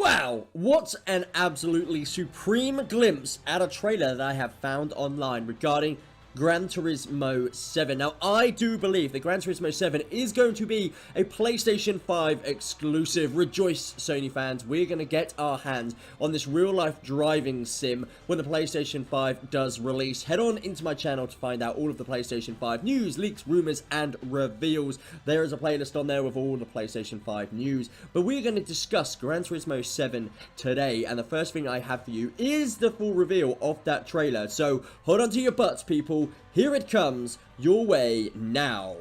Wow, what an absolutely supreme glimpse at a trailer that I have found online regarding Gran Turismo 7. Now, I do believe that Gran Turismo 7 is going to be a PlayStation 5 exclusive. Rejoice, Sony fans. We're going to get our hands on this real-life driving sim when the PlayStation 5 does release. Head on into my channel to find out all of the PlayStation 5 news, leaks, rumors, and reveals. There is a playlist on there with all the PlayStation 5 news. But we're going to discuss Gran Turismo 7 today. And the first thing I have for you is the full reveal of that trailer. So, hold on to your butts, people. Here it comes, your way now.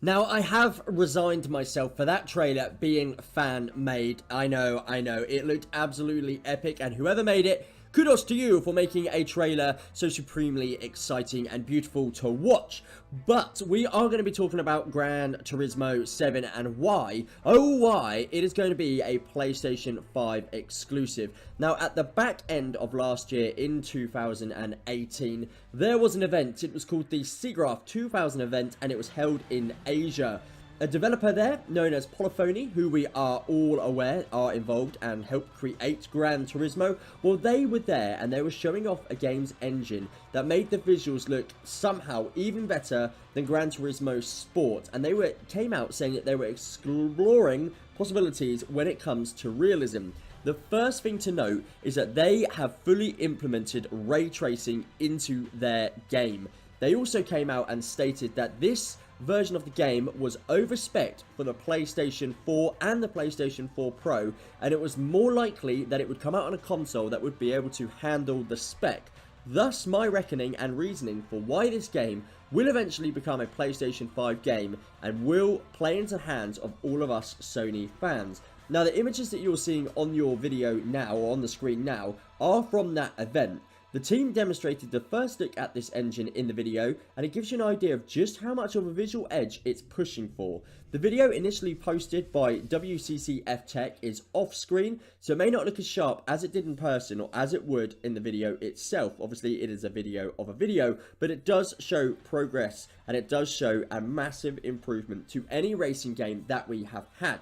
Now, I have resigned myself for that trailer being fan-made. I know, it looked absolutely epic, and whoever made it, kudos to you for making a trailer so supremely exciting and beautiful to watch. But we are going to be talking about Gran Turismo 7 and why, oh why, it is going to be a PlayStation 5 exclusive. Now, at the back end of last year in 2018, there was an event. It was called the SEGRAPH 2000 event, and it was held in Asia. A developer there, known as Polyphony, who we are all aware are involved and helped create Gran Turismo, well, they were there and they were showing off a game's engine that made the visuals look somehow even better than Gran Turismo Sport. And they came out saying that they were exploring possibilities when it comes to realism. The first thing to note is that they have fully implemented ray tracing into their game. They also came out and stated that this version of the game was overspec'd for the PlayStation 4 and the PlayStation 4 Pro, and it was more likely that it would come out on a console that would be able to handle the spec. Thus, my reckoning and reasoning for why this game will eventually become a PlayStation 5 game and will play into the hands of all of us Sony fans. Now, the images that you're seeing on your video now, or on the screen now, are from that event. The team demonstrated the first look at this engine in the video, and it gives you an idea of just how much of a visual edge it's pushing for. The video initially posted by WCCF Tech is off screen, so it may not look as sharp as it did in person or as it would in the video itself. Obviously, it is a video of a video, but it does show progress, and it does show a massive improvement to any racing game that we have had.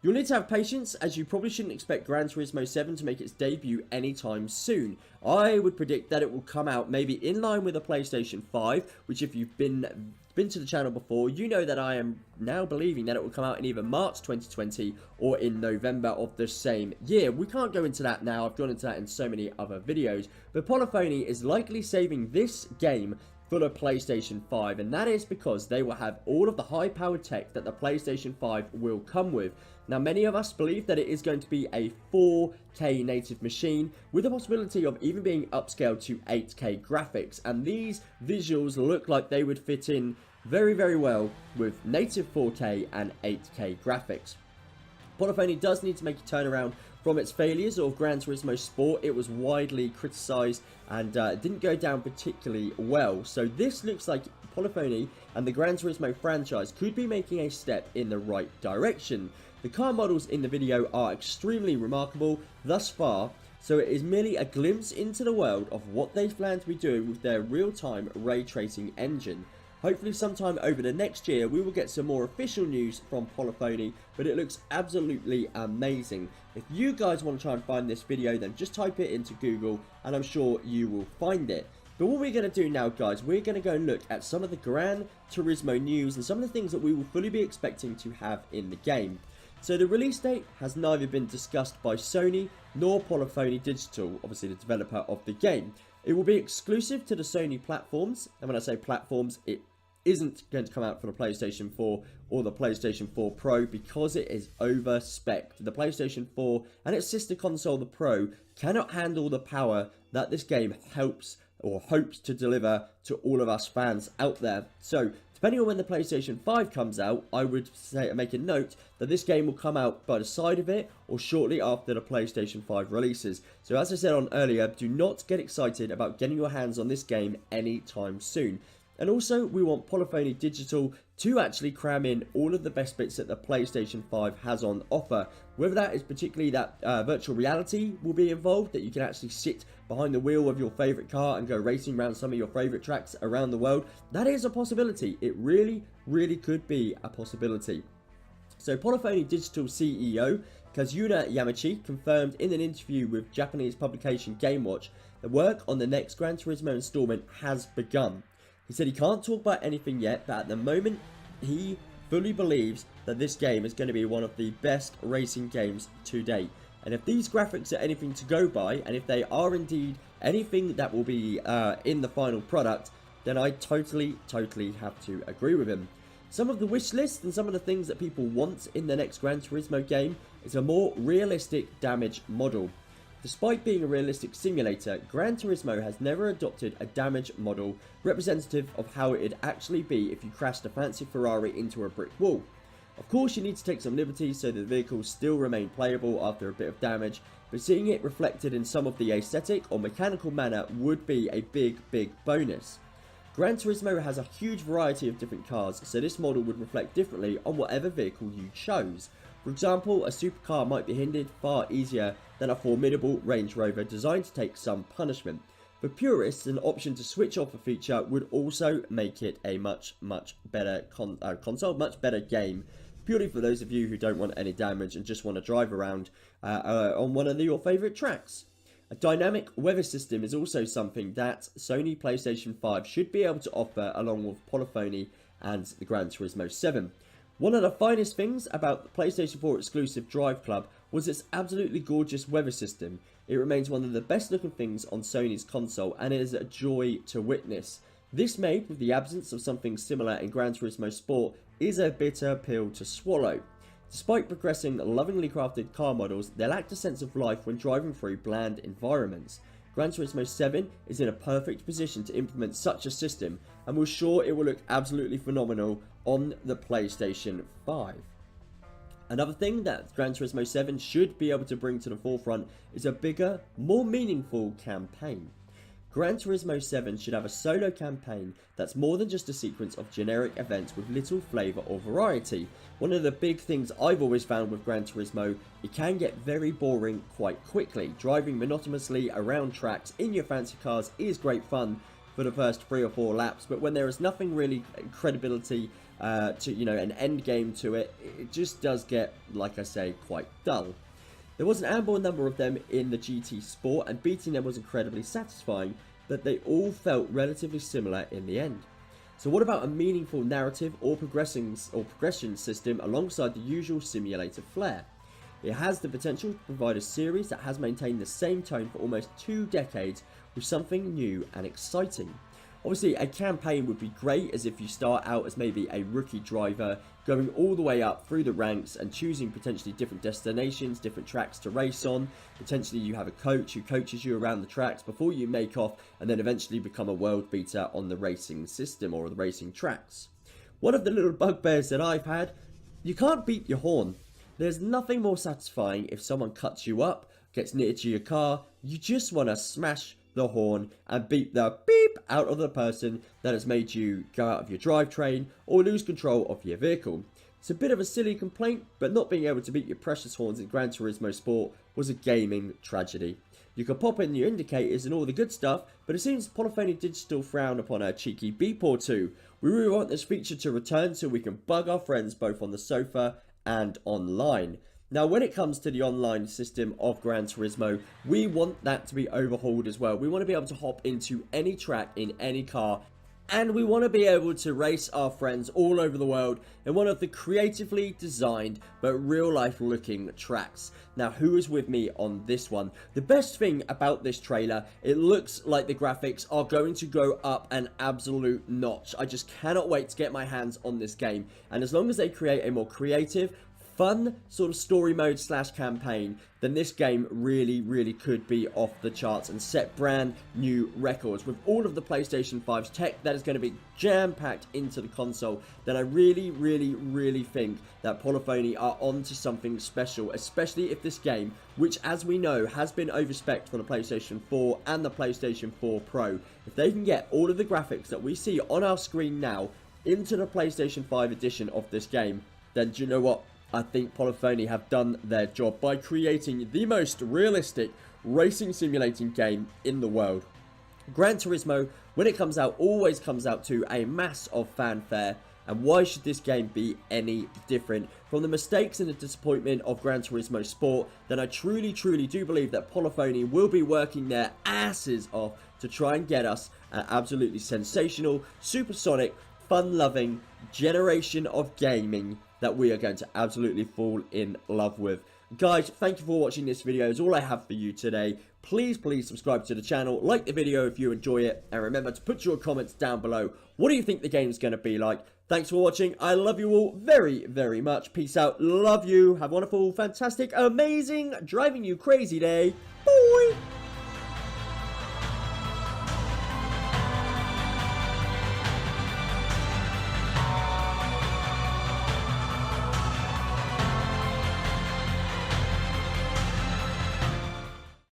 You'll need to have patience, as you probably shouldn't expect Gran Turismo 7 to make its debut anytime soon. I would predict that it will come out maybe in line with a PlayStation 5, which if you've been to the channel before, you know that I am now believing that it will come out in either March 2020 or in November of the same year. We can't go into that now, I've gone into that in so many other videos, but Polyphony is likely saving this game for the PlayStation 5, and that is because they will have all of the high-powered tech that the PlayStation 5 will come with. Now, many of us believe that it is going to be a 4K native machine with the possibility of even being upscaled to 8K graphics, and these visuals look like they would fit in very, very well with native 4K and 8K graphics. Polifoni does need to make a turnaround from its failures of Gran Turismo Sport. It was widely criticised and didn't go down particularly well. So this looks like Polifoni and the Gran Turismo franchise could be making a step in the right direction. The car models in the video are extremely remarkable thus far, so it is merely a glimpse into the world of what they plan to be doing with their real-time ray tracing engine. Hopefully sometime over the next year we will get some more official news from Polifoni, but it looks absolutely amazing. If you guys want to try and find this video, then just type it into Google and I'm sure you will find it. But what we're going to do now, guys, we're going to go and look at some of the Gran Turismo news and some of the things that we will fully be expecting to have in the game. So the release date has neither been discussed by Sony nor Polifoni Digital, obviously the developer of the game. It will be exclusive to the Sony platforms, and when I say platforms, it isn't going to come out for the PlayStation 4 or the PlayStation 4 Pro because it is over-spec'd. The PlayStation 4 and its sister console, the Pro, cannot handle the power that this game hopes to deliver to all of us fans out there. So, depending on when the PlayStation 5 comes out, I would make a note that this game will come out by the side of it or shortly after the PlayStation 5 releases. So as I said on earlier, do not get excited about getting your hands on this game anytime soon. And also, we want Polifoni Digital to actually cram in all of the best bits that the PlayStation 5 has on offer. Whether that is particularly that virtual reality will be involved, that you can actually sit behind the wheel of your favourite car and go racing around some of your favourite tracks around the world. That is a possibility. It really, really could be a possibility. So Polifoni Digital CEO Kazuna Yamachi confirmed in an interview with Japanese publication GameWatch that work on the next Gran Turismo installment has begun. He said he can't talk about anything yet, but at the moment he fully believes that this game is going to be one of the best racing games to date. And if these graphics are anything to go by, and if they are indeed anything that will be in the final product, then I totally have to agree with him. Some of the wish lists and some of the things that people want in the next Gran Turismo game is a more realistic damage model. Despite being a realistic simulator, Gran Turismo has never adopted a damage model representative of how it'd actually be if you crashed a fancy Ferrari into a brick wall. Of course, you need to take some liberties so that the vehicles still remain playable after a bit of damage, but seeing it reflected in some of the aesthetic or mechanical manner would be a big bonus. Gran Turismo has a huge variety of different cars, so this model would reflect differently on whatever vehicle you chose. For example, a supercar might be hindered far easier than a formidable Range Rover designed to take some punishment. For purists, an option to switch off a feature would also make it a much better console, much better game, purely for those of you who don't want any damage and just want to drive around on one of your favourite tracks. A dynamic weather system is also something that Sony PlayStation 5 should be able to offer along with Polifoni and the Gran Turismo 7. One of the finest things about the PlayStation 4 exclusive Drive Club was its absolutely gorgeous weather system. It remains one of the best looking things on Sony's console and it is a joy to witness. This, made with the absence of something similar in Gran Turismo Sport, is a bitter pill to swallow. Despite progressing lovingly crafted car models, they lacked a sense of life when driving through bland environments. Gran Turismo 7 is in a perfect position to implement such a system, and we're sure it will look absolutely phenomenal on the PlayStation 5. Another thing that Gran Turismo 7 should be able to bring to the forefront is a bigger, more meaningful campaign. Gran Turismo 7 should have a solo campaign that's more than just a sequence of generic events with little flavour or variety. One of the big things I've always found with Gran Turismo, it can get very boring quite quickly. Driving monotonously around tracks in your fancy cars is great fun for the first 3 or 4 laps, but when there is nothing really credibility to, an end game to it, it just does get, like I say, quite dull. There was an ample number of them in the GT Sport, and beating them was incredibly satisfying, but they all felt relatively similar in the end. So what about a meaningful narrative or progression system alongside the usual simulator flair? It has the potential to provide a series that has maintained the same tone for almost 2 decades with something new and exciting. Obviously, a campaign would be great as if you start out as maybe a rookie driver, going all the way up through the ranks and choosing potentially different destinations, different tracks to race on. Potentially you have a coach who coaches you around the tracks before you make off and then eventually become a world beater on the racing system or the racing tracks. One of the little bugbears that I've had, you can't beat your horn. There's nothing more satisfying if someone cuts you up, gets near to your car, you just want to smash the horn and beep the beep out of the person that has made you go out of your drivetrain or lose control of your vehicle. It's a bit of a silly complaint, but not being able to beat your precious horns in Gran Turismo Sport was a gaming tragedy. You could pop in your indicators and all the good stuff, but it seems Polyphony did still frown upon a cheeky beep or two. We really want this feature to return so we can bug our friends both on the sofa and online. Now, when it comes to the online system of Gran Turismo, we want that to be overhauled as well. We want to be able to hop into any track in any car, and we want to be able to race our friends all over the world in one of the creatively designed but real life looking tracks. Now, who is with me on this one? The best thing about this trailer, it looks like the graphics are going to go up an absolute notch. I just cannot wait to get my hands on this game, and as long as they create a more creative, fun sort of story mode slash campaign, then this game really could be off the charts and set brand new records. With all of the PlayStation 5's tech that is going to be jam-packed into the console, then I really think that Polyphony are onto something special, especially if this game, which as we know has been overspec'd for the PlayStation 4 and the PlayStation 4 Pro, if they can get all of the graphics that we see on our screen now into the PlayStation 5 edition of this game, then do you know what? I think Polyphony have done their job by creating the most realistic racing simulating game in the world. Gran Turismo, when it comes out, always comes out to a mass of fanfare, and why should this game be any different? From the mistakes and the disappointment of Gran Turismo Sport, then I truly do believe that Polyphony will be working their asses off to try and get us an absolutely sensational, supersonic, fun-loving generation of gaming that we are going to absolutely fall in love with. Guys, thank you for watching this video. It's all I have for you today. Please subscribe to the channel, like the video if you enjoy it, and remember to put your comments down below. What do you think the game is going to be like? Thanks for watching. I love you all very much. Peace out. Love you. Have a wonderful, fantastic, amazing, driving you crazy day. Bye.